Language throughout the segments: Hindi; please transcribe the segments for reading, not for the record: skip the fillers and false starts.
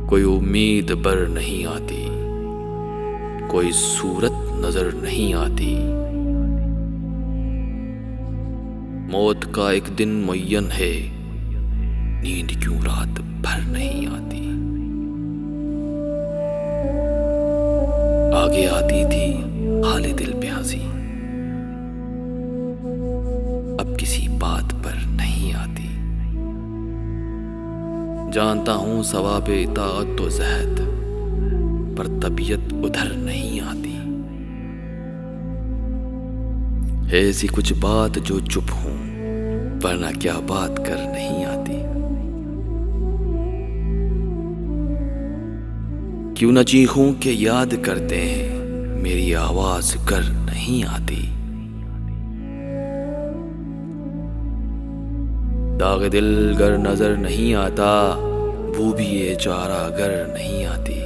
कोई उम्मीद बर नहीं आती, कोई सूरत नजर नहीं आती। मौत का एक दिन मुय्यन है, नींद क्यों रात भर नहीं आती। आगे आती थी हाले दिल पे हंसी, अब किसी बात पर नहीं आती। जानता हूं सवाब इताअत तो ज़हद, पर तबीयत उधर नहीं आती। ऐसी कुछ बात जो चुप हूं, वरना क्या बात कर नहीं आती। क्यों न चीखूं के याद करते हैं, मेरी आवाज कर नहीं आती। दाग दिल गर नजर नहीं आता, वो भी ये चारा गर नहीं आती।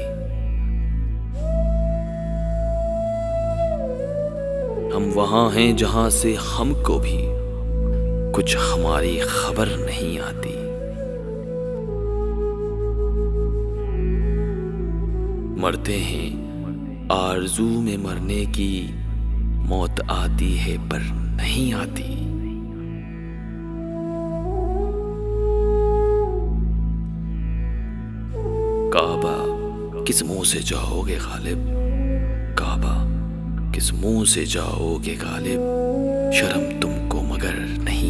हम वहां हैं जहां से हमको भी कुछ हमारी खबर नहीं आती। मरते हैं आरज़ू में मरने की, मौत आती है पर नहीं आती। काबा किस मुंह से जाओगे गालिब, काबा किस मुंह से जाओगे गालिब, शर्म तुमको मगर नहीं